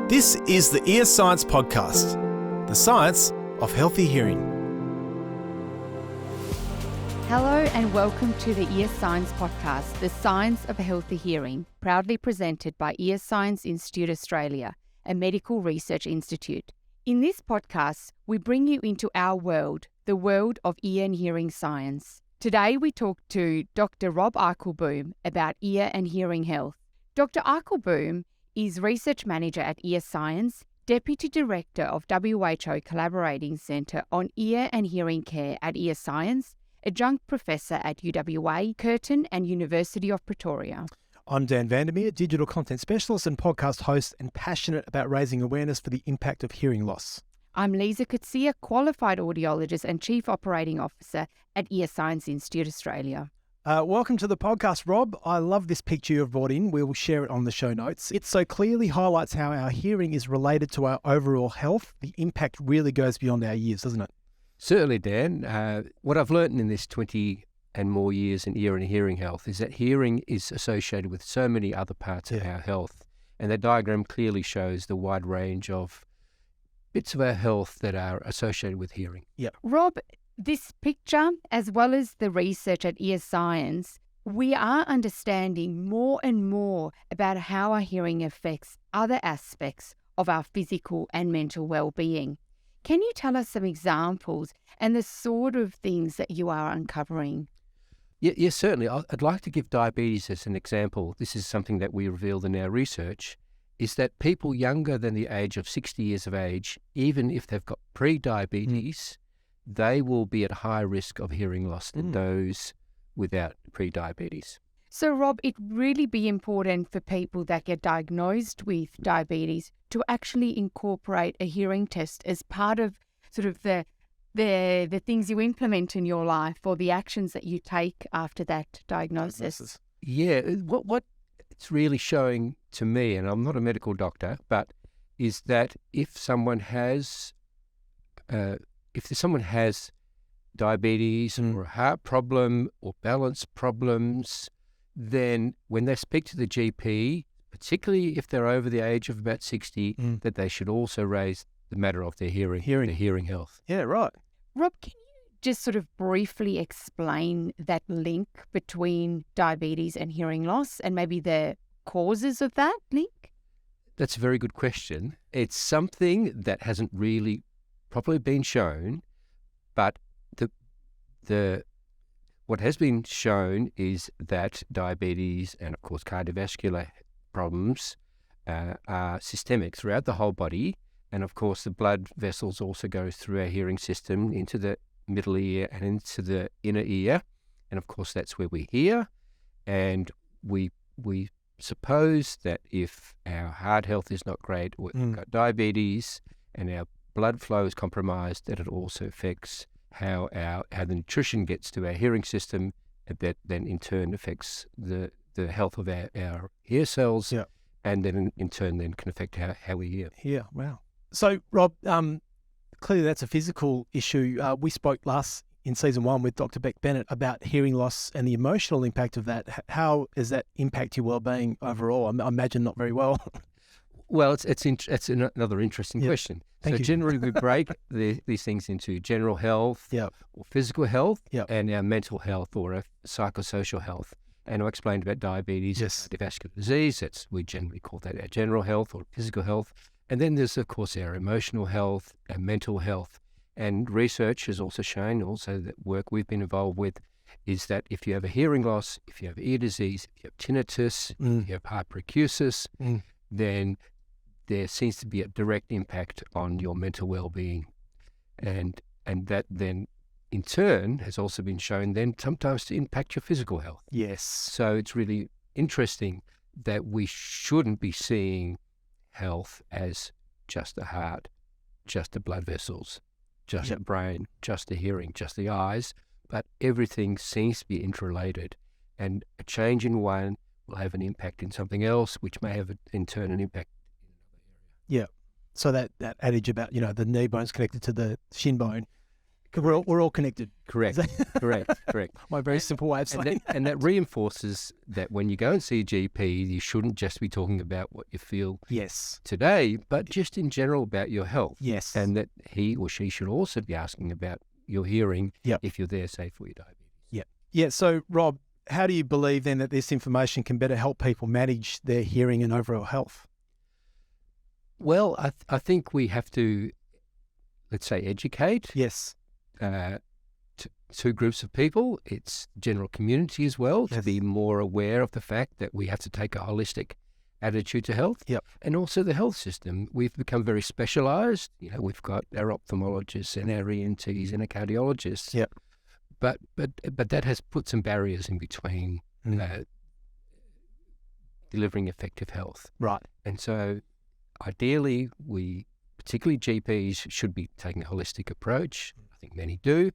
This is the Ear Science Podcast, the science of healthy hearing. Hello and welcome to the Ear Science Podcast, the science of healthy hearing, proudly presented by Ear Science Institute Australia, a medical research institute. In this podcast, we bring you into our world, the world of ear and hearing science. Today we talk to Dr Rob Eikelboom about ear and hearing health. Dr Eikelboom is Research Manager at Ear Science, Deputy Director of WHO Collaborating Centre on Ear and Hearing Care at Ear Science, Adjunct Professor at UWA, Curtin and University of Pretoria. I'm Dan Vandermeer, Digital Content Specialist and podcast host and passionate about raising awareness for the impact of hearing loss. I'm Lisa Kutsia, Qualified Audiologist and Chief Operating Officer at Ear Science Institute Australia. Welcome to the podcast, Rob. I love this picture you've brought in. We will share it on the show notes. It so clearly highlights how our hearing is related to our overall health. The impact really goes beyond our years, doesn't it? Certainly, Dan. What I've learned in this 20 and more years in ear and hearing health is that hearing is associated with so many other parts of our health. And that diagram clearly shows the wide range of bits of our health that are associated with hearing. Yeah. Rob, this picture, as well as the research at Ear Science, we are understanding more and more about how our hearing affects other aspects of our physical and mental well-being. Can you tell us some examples and the sort of things that you are uncovering? Yes, certainly. I'd like to give diabetes as an example. This is something that we revealed in our research, is that people younger than the age of 60 years of age, even if they've got pre-diabetes, they will be at high risk of hearing loss than those without pre-diabetes. So, Rob, it really be important for people that get diagnosed with diabetes to actually incorporate a hearing test as part of sort of the things you implement in your life or the actions that you take after that diagnosis. Yeah, what it's really showing to me, and I'm not a medical doctor, but is that if someone has diabetes or a heart problem or balance problems, then when they speak to the GP, particularly if they're over the age of about 60, that they should also raise the matter of their hearing health. Yeah, right. Rob, can you just sort of briefly explain that link between diabetes and hearing loss and maybe the causes of that link? That's a very good question. It's something that hasn't really properly been shown, but what has been shown is that diabetes and, of course, cardiovascular problems are systemic throughout the whole body. And, of course, the blood vessels also go through our hearing system into the middle ear and into the inner ear. And, of course, that's where we hear. And we suppose that if our heart health is not great or we've got diabetes and our blood flow is compromised, that it also affects how the nutrition gets to our hearing system, and that then in turn affects the health of our ear cells, and then in turn then can affect how we hear. Yeah, wow. So, Rob, clearly that's a physical issue. We spoke in season 1 with Dr. Beck Bennett about hearing loss and the emotional impact of that. How does that impact your well-being overall? I imagine not very well. Well, it's another interesting question. Thank you. Generally we break these things into general health or physical health and our mental health or our psychosocial health. And I explained about diabetes, cardiovascular disease. We generally call that our general health or physical health. And then there's, of course, our emotional health, our mental health. And research has also shown, that work we've been involved with, is that if you have a hearing loss, if you have ear disease, if you have tinnitus, if you have hyperacusis, then there seems to be a direct impact on your mental well-being. And that then, in turn, has also been shown then sometimes to impact your physical health. Yes. So it's really interesting that we shouldn't be seeing health as just the heart, just the blood vessels, just the brain, just the hearing, just the eyes, but everything seems to be interrelated, and a change in one will have an impact in something else, which may have in turn an impact in another area. Yeah. So that adage about, the knee bone's connected to the shin bone, We're all connected. Correct. Correct. My very simple way of saying And that reinforces that when you go and see a GP, you shouldn't just be talking about what you feel Yes. today, but just in general about your health. Yes. And that he or she should also be asking about your hearing Yep. if you're there, say, for your diabetes. Yeah. So, Rob, how do you believe then that this information can better help people manage their hearing and overall health? Well, I think we have to, let's say, educate Yes. two groups of people. It's general community as well, to Yes. be more aware of the fact that we have to take a holistic attitude to health. Yep. And also the health system. We've become very specialised. We've got our ophthalmologists and our ENTs and our cardiologists. Yep. But that has put some barriers in between delivering effective health. Right. And so ideally, particularly GPs, should be taking a holistic approach. I think many do.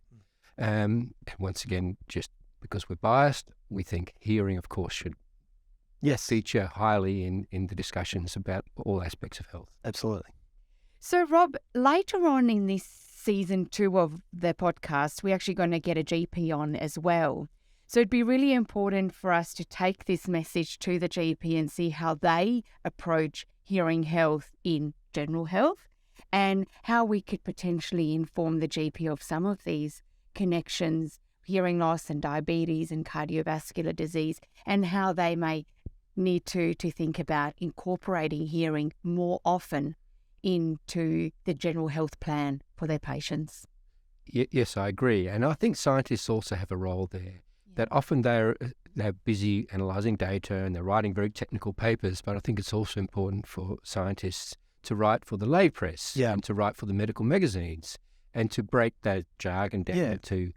And once again, just because we're biased, we think hearing, of course, should feature highly in the discussions about all aspects of health. Absolutely. So, Rob, later on in this season 2 of the podcast, we're actually going to get a GP on as well. So it'd be really important for us to take this message to the GP and see how they approach hearing health in general health and how we could potentially inform the GP of some of these connections, hearing loss and diabetes and cardiovascular disease, and how they may need to think about incorporating hearing more often into the general health plan for their patients. Yes, I agree. And I think scientists also have a role there, that often they're busy analysing data and they're writing very technical papers, but I think it's also important for scientists to write for the lay press and to write for the medical magazines and to break that jargon down to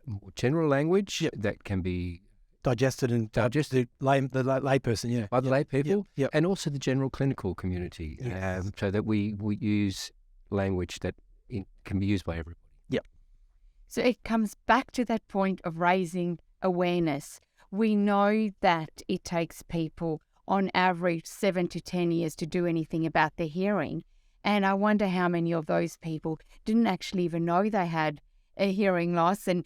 more general language that can be digested the layperson, by the lay people, Yep. and also the general clinical community, so that we use language that can be used by everybody. Yep. So it comes back to that point of raising awareness. We know that it takes people on average 7 to 10 years to do anything about their hearing. And I wonder how many of those people didn't actually even know they had a hearing loss and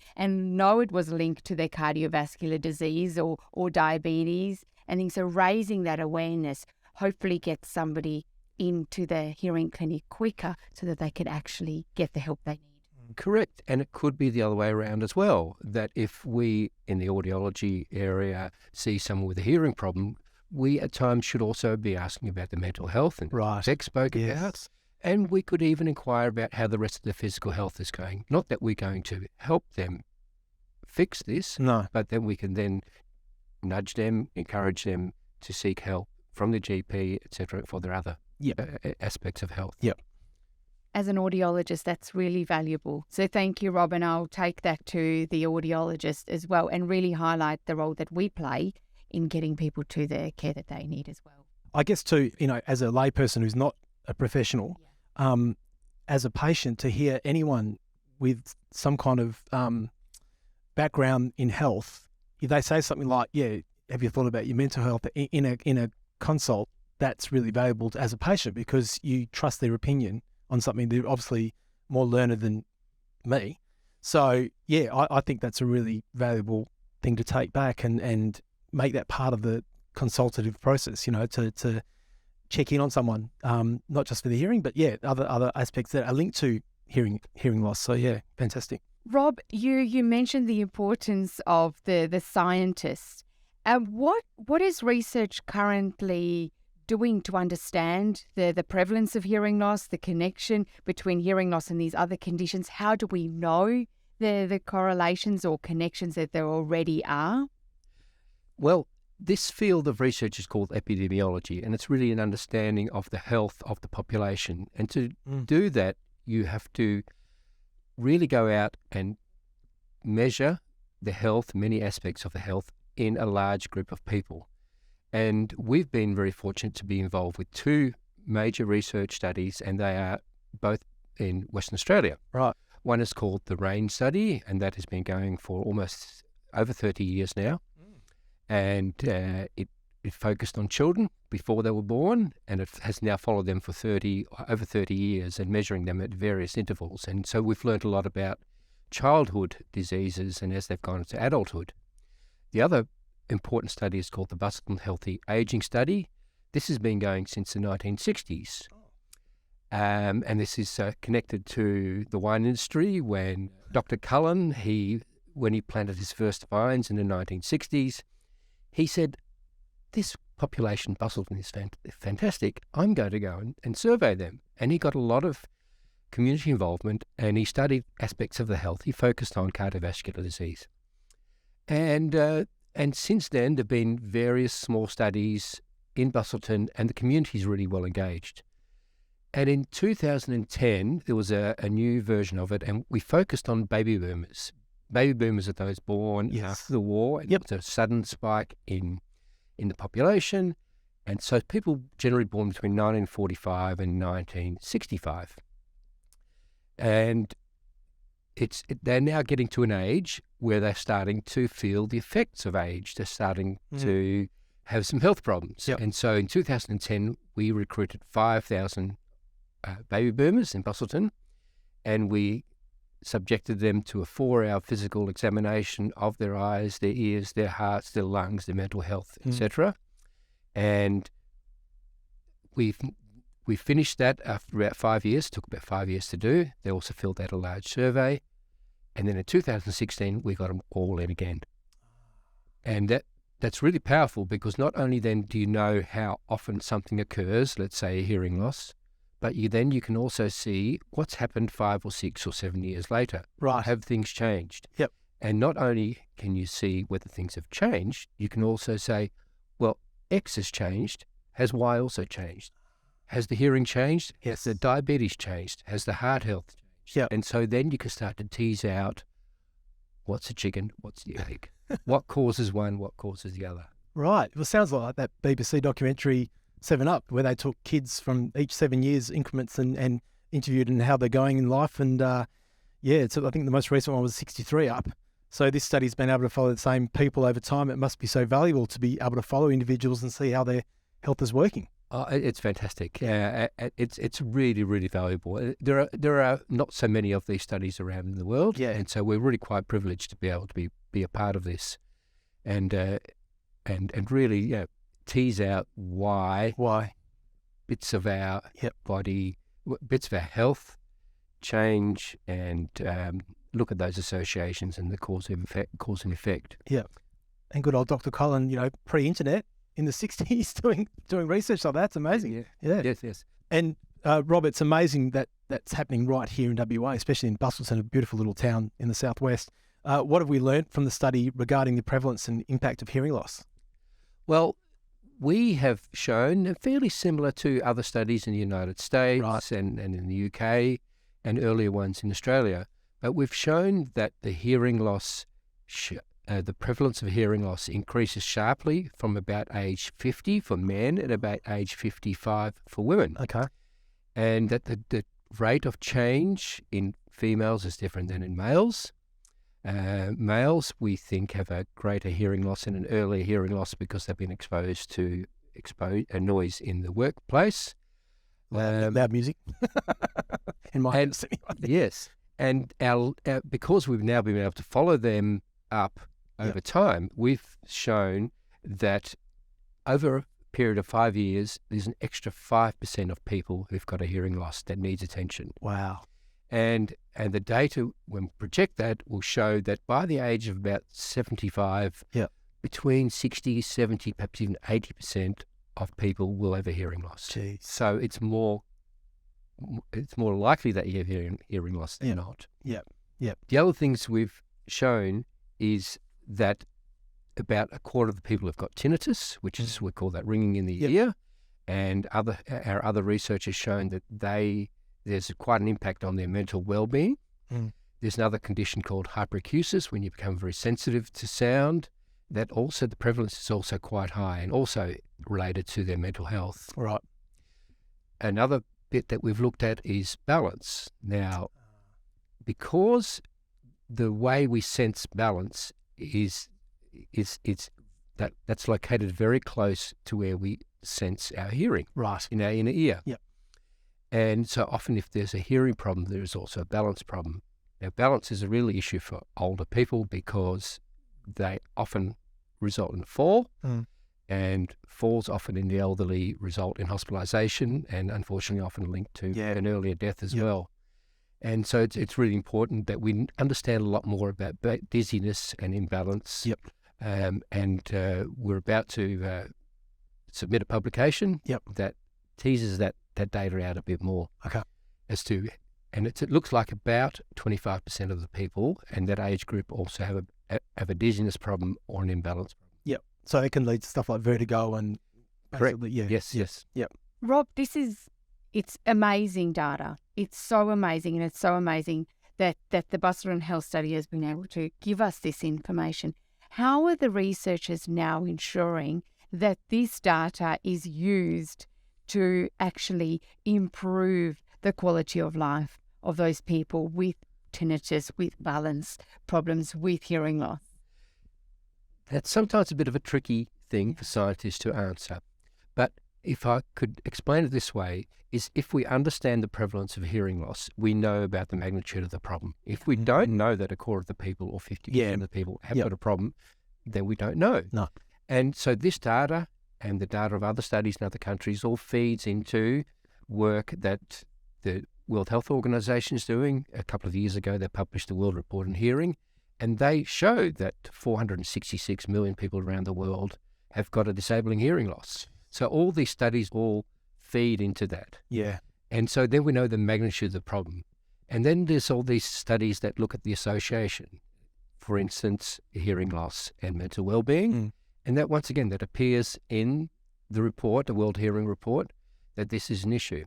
know it was linked to their cardiovascular disease or diabetes. And things. So raising that awareness hopefully gets somebody into the hearing clinic quicker so that they could actually get the help they need. Correct. And it could be the other way around as well, that if we in the audiology area see someone with a hearing problem, we at times should also be asking about the mental health and Zach spoke about. And we could even inquire about how the rest of their physical health is going. Not that we're going to help them fix this, but then we can then nudge them, encourage them to seek help from the GP, etc., for their other aspects of health. Yep. As an audiologist, that's really valuable. So thank you, Rob, and I'll take that to the audiologist as well and really highlight the role that we play in getting people to the care that they need as well. I guess too, as a layperson who's not a professional, as a patient, to hear anyone with some kind of background in health, if they say something like, have you thought about your mental health in a consult, that's really valuable as a patient because you trust their opinion on something. They're obviously more learned than me. So, I think that's a really valuable thing to take back and make that part of the consultative process, to check in on someone, not just for the hearing, but other aspects that are linked to hearing loss. So fantastic. Rob, you mentioned the importance of the scientists. What is research currently doing to understand the prevalence of hearing loss, the connection between hearing loss and these other conditions? How do we know the correlations or connections that there already are? Well, this field of research is called epidemiology, and it's really an understanding of the health of the population. And to do that, you have to really go out and measure the health, many aspects of the health, in a large group of people. And we've been very fortunate to be involved with 2 major research studies, and they are both in Western Australia. Right. One is called the RAIN study, and that has been going for almost over 30 years now. And it it focused on children before they were born, and it has now followed them for over 30 years and measuring them at various intervals. And so we've learned a lot about childhood diseases and as they've gone into adulthood. The other important study is called the Busselton Healthy Aging Study. This has been going since the 1960s. And this is connected to the wine industry when Dr. Cullen, when he planted his first vines in the 1960s, he said, this population, Busselton, is fantastic. I'm going to go and survey them. And he got a lot of community involvement and he studied aspects of the health. He focused on cardiovascular disease. And since then, there have been various small studies in Busselton and the community is really well engaged. And in 2010, there was a new version of it and we focused on baby boomers. Baby boomers are those born after the war. And it's a sudden spike in the population. And so people generally born between 1945 and 1965. And they're now getting to an age where they're starting to feel the effects of age. They're starting to have some health problems. Yep. And so in 2010, we recruited 5,000 baby boomers in Busselton, and we subjected them to a 4-hour physical examination of their eyes, their ears, their hearts, their lungs, their mental health, etc. And we finished that after about 5 years. It took about 5 years to do. They also filled out a large survey. And then in 2016, we got them all in again. And that's really powerful because not only then do you know how often something occurs, let's say a hearing loss, but you can also see what's happened 5 or 6 or 7 years later. Right. Have things changed? Yep. And not only can you see whether things have changed, you can also say, well, X has changed. Has Y also changed? Has the hearing changed? Yes. Has the diabetes changed? Has the heart health changed? Yep. And so then you can start to tease out what's a chicken, what's the egg, what causes one, what causes the other. Right. Well, it sounds like that BBC documentary 7 Up, where they took kids from each 7 years increments and interviewed and how they're going in life. And I think the most recent one was 63 Up. So this study's been able to follow the same people over time. It must be so valuable to be able to follow individuals and see how their health is working. It's fantastic. It's really, really valuable. There are not so many of these studies around in the world, and so we're really quite privileged to be able to be a part of this, and really tease out why bits of our body, bits of our health change, and look at those associations and the cause and effect. Yeah, and good old Dr. Cullen, pre-internet. In the 60s doing research like that. It's amazing. Yeah. Yes. And Rob, it's amazing that's happening right here in WA, especially in Busselton, a beautiful little town in the southwest. What have we learnt from the study regarding the prevalence and impact of hearing loss? Well, we have shown, fairly similar to other studies in the United States and in the UK and earlier ones in Australia, but we've shown that the hearing loss the prevalence of hearing loss increases sharply from about age 50 for men and about age 55 for women. Okay. And that the rate of change in females is different than in males. Males, we think, have a greater hearing loss and an earlier hearing loss because they've been exposed to noise in the workplace. Loud music. In my house, anyway. Yes. And because we've now been able to follow them up over time, we've shown that over a period of 5 years, there's an extra 5% of people who've got a hearing loss that needs attention. Wow. And the data, when we project that, will show that by the age of about 75, between 60, 70, perhaps even 80% of people will have a hearing loss. Jeez. So it's more likely that you have hearing loss than not. Yeah. The other things we've shown is that about a quarter of the people have got tinnitus, which is, we call that ringing in the ear, and our other research has shown that there's quite an impact on their mental well-being. There's another condition called hyperacusis, when you become very sensitive to sound, that also the prevalence is also quite high and also related to their mental health. Right. Another bit that we've looked at is balance. Now, because the way we sense balance is that's located very close to where we sense our hearing, Right. in our inner ear. Yep. And so often if there's a hearing problem, there is also a balance problem. Now, balance is a real issue for older people because they often result in fall, and falls often in the elderly result in hospitalisation and unfortunately often linked to an earlier death as well. And so it's really important that we understand a lot more about dizziness and imbalance. Yep. And we're about to submit a publication that teases that data out a bit more. Okay. And it looks like about 25% of the people in that age group also have a dizziness problem or an imbalance problem. Yep. So it can lead to stuff like vertigo and basically, Correct. Yes. Yep. Rob, it's amazing data. It's so amazing, and it's so amazing that the Busselton Health Study has been able to give us this information. How are the researchers now ensuring that this data is used to actually improve the quality of life of those people with tinnitus, with balance problems, with hearing loss? That's sometimes a bit of a tricky thing for scientists to answer. But if I could explain it this way, is if we understand the prevalence of hearing loss, we know about the magnitude of the problem. If we don't know that a quarter of the people or 50% of the people have got a problem, then we don't know. No. And so this data and the data of other studies in other countries all feeds into work that the World Health Organization is doing. A couple of years ago, they published the World Report on Hearing, and they showed that 466 million people around the world have got a disabling hearing loss. So all these studies all feed into that. Yeah. And so then we know the magnitude of the problem. And then there's all these studies that look at the association, for instance, hearing loss and mental well-being. And that, once again, that appears in the report, the World Hearing Report, that this is an issue.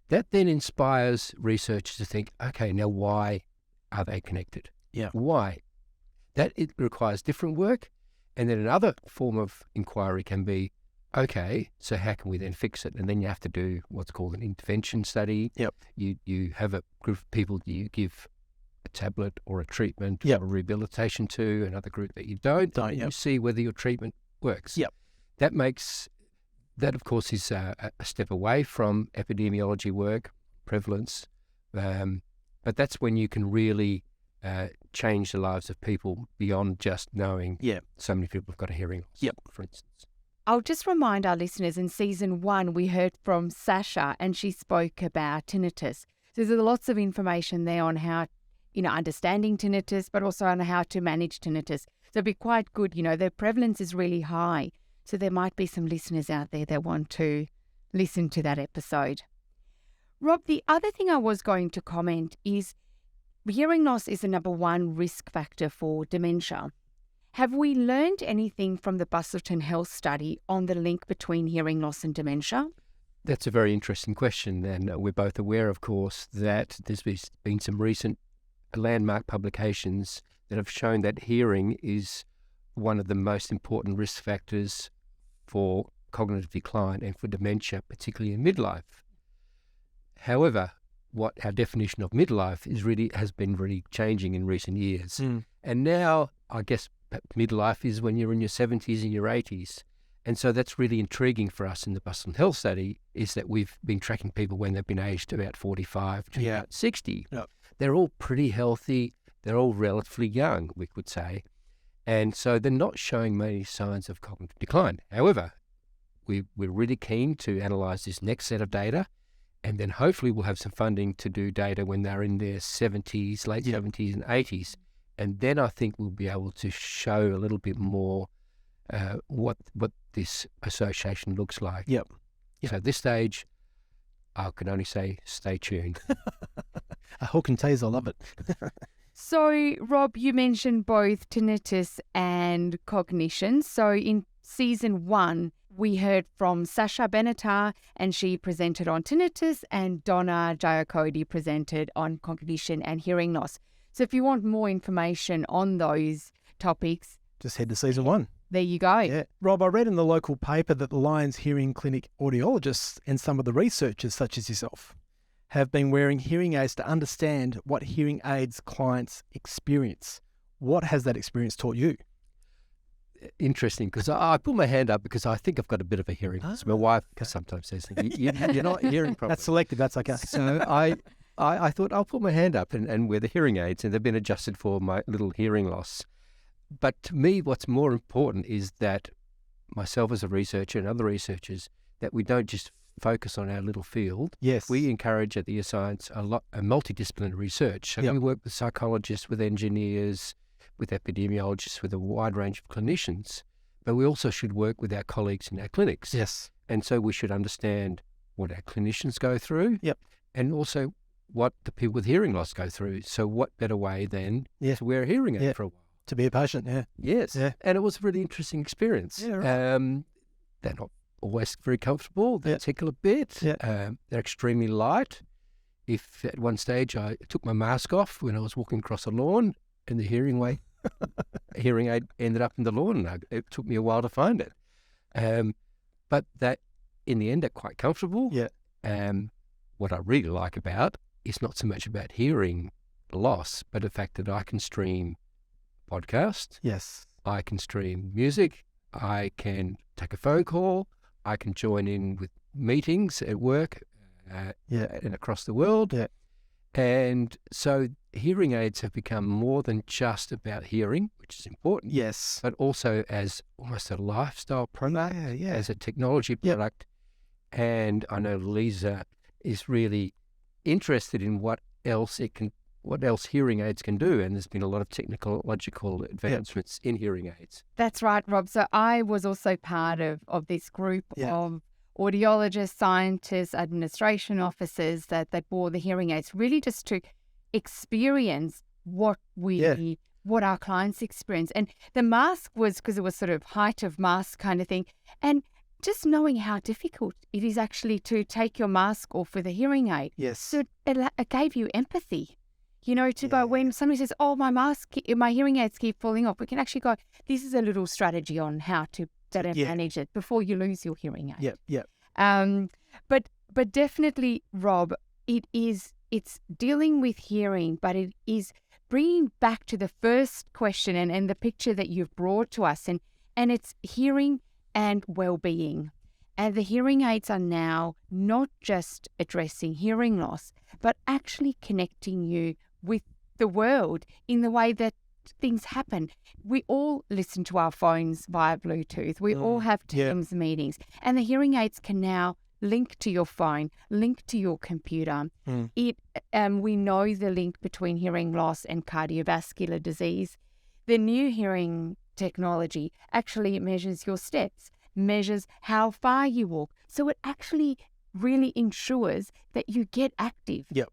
That then inspires researchers to think, okay, now why are they connected? Yeah. Why? That it requires different work. And then another form of inquiry can be, okay, so how can we then fix it? And then you have to do what's called an intervention study. Yep. You have a group of people that you give a tablet or a treatment Yep. or rehabilitation to, another group that you don't. And you see whether your treatment works. Yep. That, of course, is a step away from epidemiology work, prevalence. But that's when you can really change the lives of people beyond just knowing so many people have got a hearing loss, for instance. I'll just remind our listeners, in season 1, we heard from Sasha and she spoke about tinnitus. So there's lots of information there on how, understanding tinnitus, but also on how to manage tinnitus. So it'd be quite good, the prevalence is really high. So there might be some listeners out there that want to listen to that episode. Rob, the other thing I was going to comment is hearing loss is the number one risk factor for dementia. Have we learned anything from the Busselton Health Study on the link between hearing loss and dementia? That's a very interesting question, and we're both aware, of course, that there's been some recent landmark publications that have shown that hearing is one of the most important risk factors for cognitive decline and for dementia, particularly in midlife. However, what our definition of midlife has been really changing in recent years. And now, I guess, midlife is when you're in your 70s and your 80s. And so that's really intriguing for us in the Busselton Health Study, is that we've been tracking people when they've been aged about 45 to about 60. Yep. They're all pretty healthy. They're all relatively young, we could say. And so they're not showing many signs of cognitive decline. However, we're really keen to analyse this next set of data, and then hopefully we'll have some funding to do data when they're in their 70s, late 70s and 80s. And then I think we'll be able to show a little bit more what this association looks like. Yep. So at this stage, I can only say stay tuned. A hook and tease, I love it. So, Rob, you mentioned both tinnitus and cognition. So in season 1, we heard from Sasha Benatar, and she presented on tinnitus, and Donna Giacotti presented on cognition and hearing loss. So if you want more information on those topics, just head to season 1. There you go. Yeah. Rob, I read in the local paper that the Lions Hearing Clinic audiologists and some of the researchers, such as yourself, have been wearing hearing aids to understand what hearing aids clients experience. What has that experience taught you? interesting because I put my hand up because I think I've got a bit of a hearing loss. My wife sometimes says, you're not hearing properly. That's selective. That's okay. So I thought I'll put my hand up and wear the hearing aids, and they've been adjusted for my little hearing loss. But to me, what's more important is that myself as a researcher and other researchers, that we don't just focus on our little field. Yes. We encourage at the Ear Science a multidisciplinary research. So we work with psychologists, with engineers, with epidemiologists, with a wide range of clinicians. But we also should work with our colleagues in our clinics. Yes. And so we should understand what our clinicians go through. Yep. And also what the people with hearing loss go through. So what better way than to wear a hearing aid for a while? To be a patient, Yes. Yeah. And it was a really interesting experience. Yeah, right. They're not always very comfortable. They tickle a bit. Yeah. They're extremely light. If at one stage I took my mask off when I was walking across a lawn and the hearing aid ended up in the lawn, and it took me a while to find it. But that, in the end, they're quite comfortable. Yeah. What I really like about is not so much about hearing loss, but the fact that I can stream podcast. Yes. I can stream music. I can take a phone call. I can join in with meetings at work and across the world. Yeah. And so hearing aids have become more than just about hearing, which is important. Yes. But also as almost a lifestyle product, as a technology product. And I know Lisa is really interested in what else hearing aids can do, and there's been a lot of technological advancements in hearing aids. That's right, Rob. So I was also part of this group of audiologists, scientists, administration officers that wore the hearing aids, really just to experience what our clients experience. And the mask was, because it was sort of height of mask kind of thing, and just knowing how difficult it is actually to take your mask off with a hearing aid. Yes. So it gave you empathy. Go, when somebody says, oh, my hearing aids keep falling off, we can actually go, this is a little strategy on how to better manage it before you lose your hearing aid. But definitely, Rob, it's dealing with hearing, but it is bringing back to the first question and the picture that you've brought to us, and it's hearing and well-being. And the hearing aids are now not just addressing hearing loss, but actually connecting you with the world in the way that things happen. We all listen to our phones via Bluetooth. We all have Teams meetings, and the hearing aids can now link to your phone, link to your computer. We know the link between hearing loss and cardiovascular disease. The new hearing technology actually measures your steps, measures how far you walk. So it actually really ensures that you get active. Yep.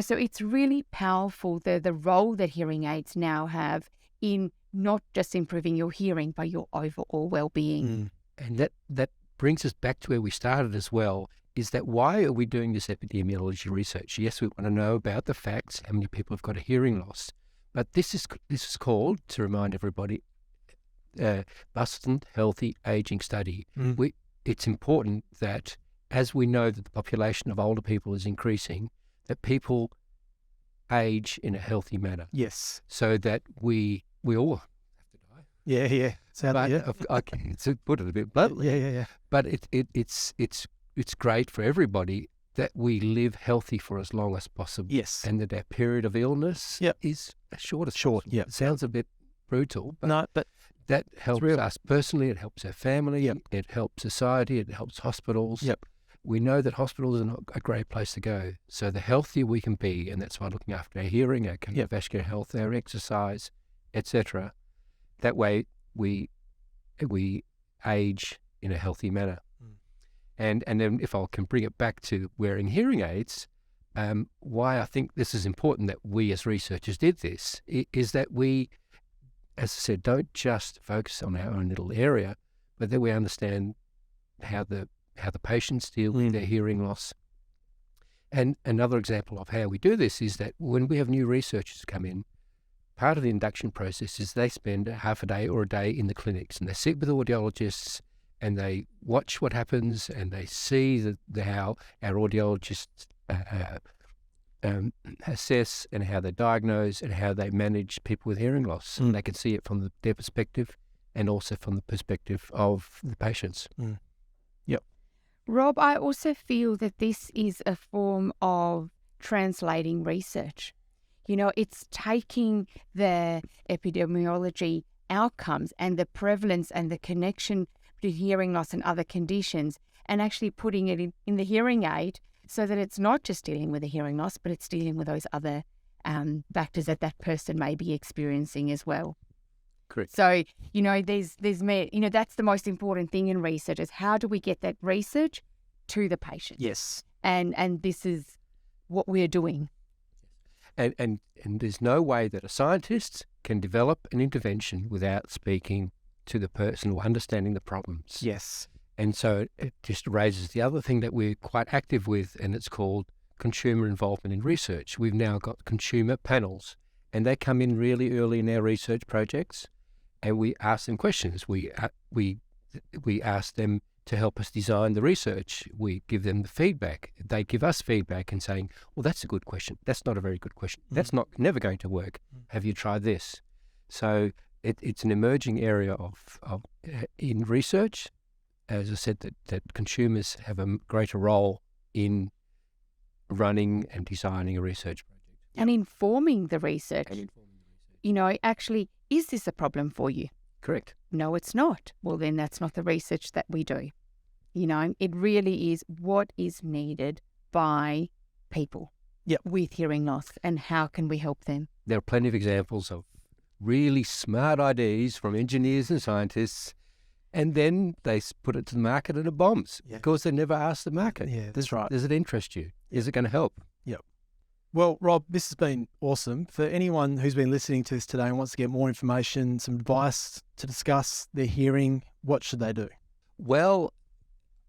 So it's really powerful, the role that hearing aids now have in not just improving your hearing, but your overall well-being. And that brings us back to where we started as well, is that why are we doing this epidemiology research? Yes, we want to know about the facts, how many people have got a hearing loss. But this is called, to remind everybody, Boston Healthy Aging Study. It's important that as we know that the population of older people is increasing, that people age in a healthy manner. Yes. So that we all have to die. Yeah. I can put it a bit bluntly. Yeah. But it's great for everybody that we live healthy for as long as possible. Yes. And that our period of illness is as short as possible. Yeah. It sounds a bit brutal, but no, but that helps us personally. It helps our family. It helps society. It helps hospitals. Yep. We know that hospitals are not a great place to go. So the healthier we can be, and that's why looking after our hearing, our cardiovascular health, our exercise, etc. That way we age in a healthy manner. And then if I can bring it back to wearing hearing aids, why I think this is important that we as researchers did this is that we, as I said, don't just focus on our own little area, but that we understand how the patients deal with their hearing loss. And another example of how we do this is that when we have new researchers come in, part of the induction process is they spend half a day or a day in the clinics, and they sit with audiologists and they watch what happens, and they see how our audiologists assess and how they diagnose and how they manage people with hearing loss. And they can see it from their perspective, and also from the perspective of the patients. Yep. Rob, I also feel that this is a form of translating research. It's taking the epidemiology outcomes and the prevalence and the connection to hearing loss and other conditions and actually putting it in the hearing aid so that it's not just dealing with the hearing loss, but it's dealing with those other factors that person may be experiencing as well. Correct. So, there's that's the most important thing in research is how do we get that research to the patient? Yes. And this is what we're doing. And there's no way that a scientist can develop an intervention without speaking to the person or understanding the problems. Yes. And so it just raises the other thing that we're quite active with, and it's called consumer involvement in research. We've now got consumer panels, and they come in really early in our research projects, and we ask them questions. We ask them to help us design the research. We give them the feedback. They give us feedback and saying, well, that's a good question. That's not a very good question. That's never going to work. Have you tried this? So it's an emerging area of in research. As I said, that consumers have a greater role in running and designing a research project. And informing the research. Actually, is this a problem for you? Correct. No, it's not. Well, then that's not the research that we do. It really is what is needed by people with hearing loss and how can we help them? There are plenty of examples of really smart ideas from engineers and scientists, and then they put it to the market and it bombs because they never asked the market. Yeah, that's right. Does it interest you? Is it going to help? Yep. Well, Rob, this has been awesome. For anyone who's been listening to this today and wants to get more information, some advice to discuss their hearing, what should they do? Well,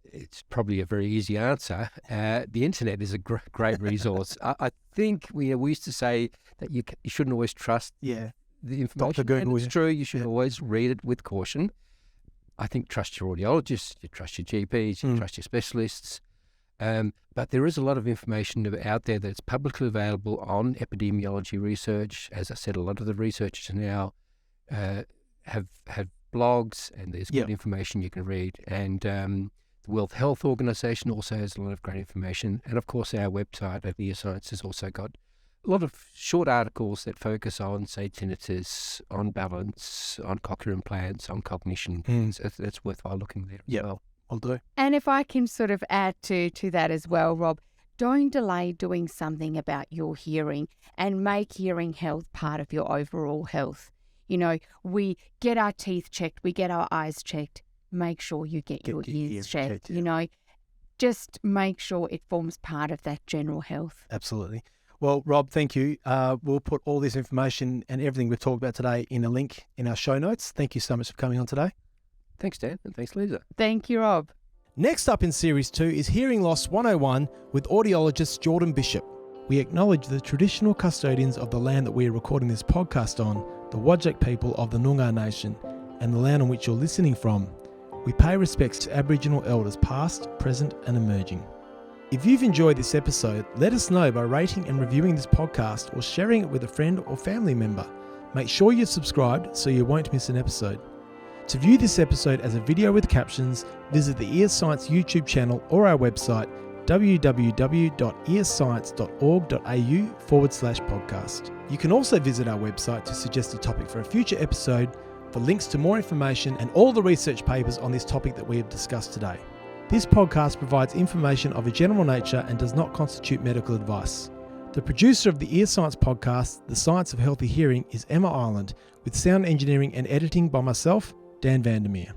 it's probably a very easy answer. The internet is a great resource. I think we used to say that you shouldn't always trust the information. Dr. Google, and it's true. You should always read it with caution. I think trust your audiologists, you trust your GPs, you trust your specialists. But there is a lot of information out there that's publicly available on epidemiology research. As I said, a lot of the researchers now have blogs, and there's good information you can read. And the World Health Organization also has a lot of great information. And of course, our website at EarScience has also got a lot of short articles that focus on, say, tinnitus, on balance, on cochlear implants, on cognition. So that's worthwhile looking there as well. I'll do. And if I can sort of add to that as well, Rob, don't delay doing something about your hearing and make hearing health part of your overall health. We get our teeth checked, we get our eyes checked. Make sure you get your ears checked. Just make sure it forms part of that general health. Absolutely. Well, Rob, thank you. We'll put all this information and everything we've talked about today in a link in our show notes. Thank you so much for coming on today. Thanks, Dan, and thanks, Lisa. Thank you, Rob. Next up in Series 2 is Hearing Loss 101 with audiologist Jordan Bishop. We acknowledge the traditional custodians of the land that we are recording this podcast on, the Whadjuk people of the Noongar Nation, and the land on which you're listening from. We pay respects to Aboriginal elders past, present and emerging. If you've enjoyed this episode, let us know by rating and reviewing this podcast or sharing it with a friend or family member. Make sure you're subscribed so you won't miss an episode. To view this episode as a video with captions, visit the EarScience YouTube channel or our website www.earscience.org.au/podcast. You can also visit our website to suggest a topic for a future episode, for links to more information and all the research papers on this topic that we have discussed today. This podcast provides information of a general nature and does not constitute medical advice. The producer of the EarScience podcast, The Science of Healthy Hearing, is Emma Ireland, with sound engineering and editing by myself, Dan Vandermeer.